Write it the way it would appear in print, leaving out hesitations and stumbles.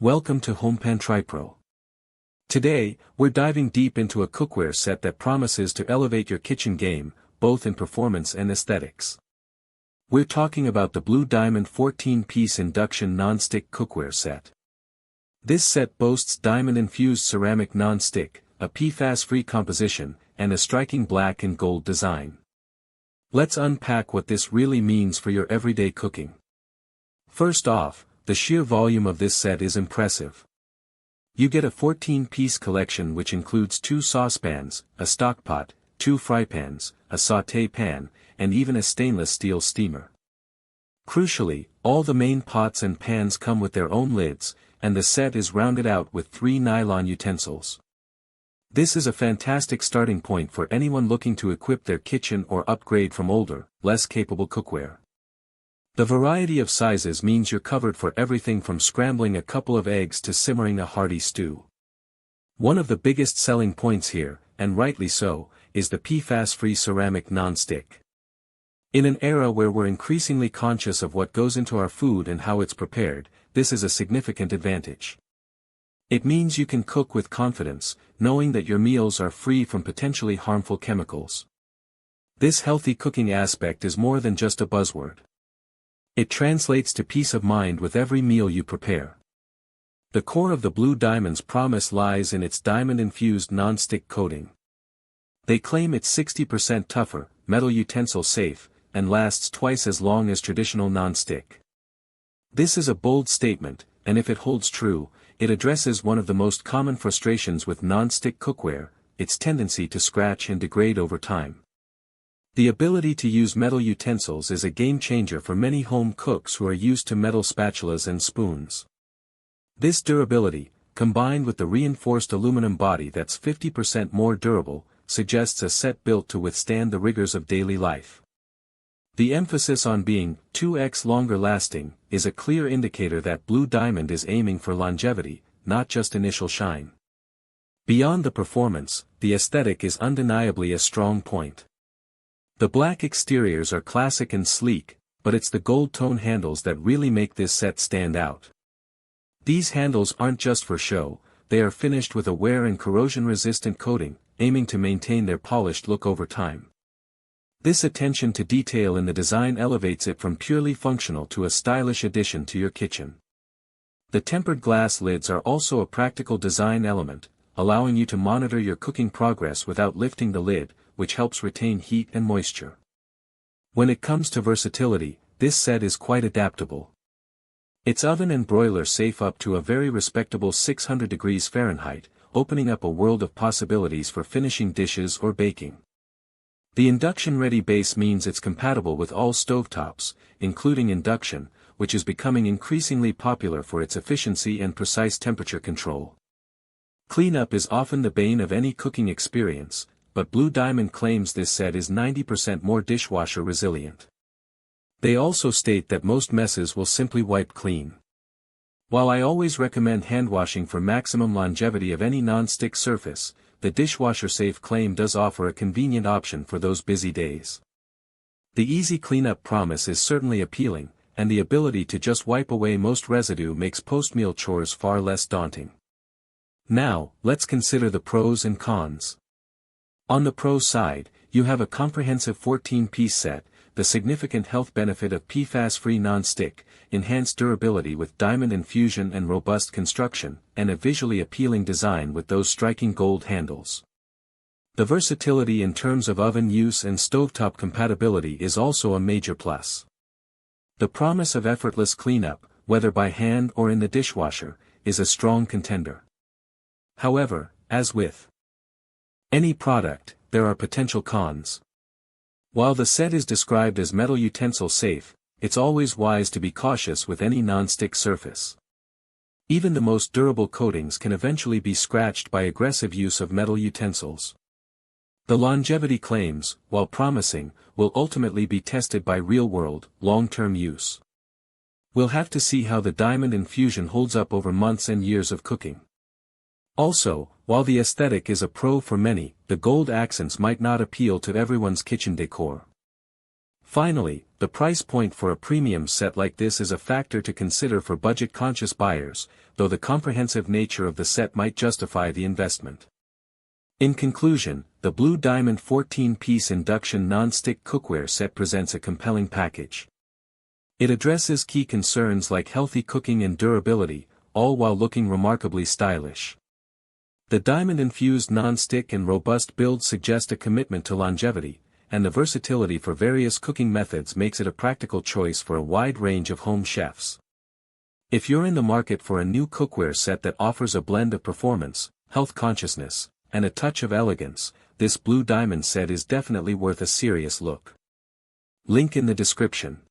Welcome to HomePan TriPro. Today, we're diving deep into a cookware set that promises to elevate your kitchen game, both in performance and aesthetics. We're talking about the Blue Diamond 14-piece Induction Nonstick Cookware Set. This set boasts diamond-infused ceramic non-stick, a PFAS-free composition, and a striking black and gold design. Let's unpack what this really means for your everyday cooking. First off, the sheer volume of this set is impressive. You get a 14-piece collection which includes 2 saucepans, a stockpot, 2 frypans, a Sauté Pan, and even a stainless steel steamer. Crucially, all the main pots and pans come with their own lids, and the set is rounded out with 3 nylon utensils. This is a fantastic starting point for anyone looking to equip their kitchen or upgrade from older, less capable cookware. The variety of sizes means you're covered for everything from scrambling a couple of eggs to simmering a hearty stew. One of the biggest selling points here, and rightly so, is the PFAS-free ceramic non-stick. In an era where we're increasingly conscious of what goes into our food and how it's prepared, this is a significant advantage. It means you can cook with confidence, knowing that your meals are free from potentially harmful chemicals. This healthy cooking aspect is more than just a buzzword. It translates to peace of mind with every meal you prepare. The core of the Blue Diamond's promise lies in its diamond-infused non-stick coating. They claim it's 60% tougher, metal utensil safe, and lasts twice as long as traditional non-stick. This is a bold statement, and if it holds true, it addresses one of the most common frustrations with non-stick cookware, its tendency to scratch and degrade over time. The ability to use metal utensils is a game-changer for many home cooks who are used to metal spatulas and spoons. This durability, combined with the reinforced aluminum body that's 50% more durable, suggests a set built to withstand the rigors of daily life. The emphasis on being 2x longer lasting is a clear indicator that Blue Diamond is aiming for longevity, not just initial shine. Beyond the performance, the aesthetic is undeniably a strong point. The black exteriors are classic and sleek, but it's the gold tone handles that really make this set stand out. These handles aren't just for show, they are finished with a wear and corrosion-resistant coating, aiming to maintain their polished look over time. This attention to detail in the design elevates it from purely functional to a stylish addition to your kitchen. The tempered glass lids are also a practical design element, allowing you to monitor your cooking progress without lifting the lid, which helps retain heat and moisture. When it comes to versatility, this set is quite adaptable. It's oven and broiler safe up to a very respectable 600 degrees Fahrenheit, opening up a world of possibilities for finishing dishes or baking. The induction-ready base means it's compatible with all stovetops, including induction, which is becoming increasingly popular for its efficiency and precise temperature control. Cleanup is often the bane of any cooking experience, but Blue Diamond claims this set is 90% more dishwasher resilient. They also state that most messes will simply wipe clean. While I always recommend hand washing for maximum longevity of any non-stick surface, the dishwasher safe claim does offer a convenient option for those busy days. The easy cleanup promise is certainly appealing, and the ability to just wipe away most residue makes post-meal chores far less daunting. Now, let's consider the pros and cons. On the pro side, you have a comprehensive 14-piece set, the significant health benefit of PFAS-free non-stick, enhanced durability with diamond infusion and robust construction, and a visually appealing design with those striking gold handles. The versatility in terms of oven use and stovetop compatibility is also a major plus. The promise of effortless cleanup, whether by hand or in the dishwasher, is a strong contender. However, as with any product, there are potential cons. While the set is described as metal utensil safe, it's always wise to be cautious with any non-stick surface. Even the most durable coatings can eventually be scratched by aggressive use of metal utensils. The longevity claims, while promising, will ultimately be tested by real-world, long-term use. We'll have to see how the diamond infusion holds up over months and years of cooking. Also, while the aesthetic is a pro for many, the gold accents might not appeal to everyone's kitchen decor. Finally, the price point for a premium set like this is a factor to consider for budget-conscious buyers, though the comprehensive nature of the set might justify the investment. In conclusion, the Blue Diamond 14-piece Induction Nonstick Cookware Set presents a compelling package. It addresses key concerns like healthy cooking and durability, all while looking remarkably stylish. The diamond-infused non-stick and robust build suggest a commitment to longevity, and the versatility for various cooking methods makes it a practical choice for a wide range of home chefs. If you're in the market for a new cookware set that offers a blend of performance, health consciousness, and a touch of elegance, this Blue Diamond set is definitely worth a serious look. Link in the description.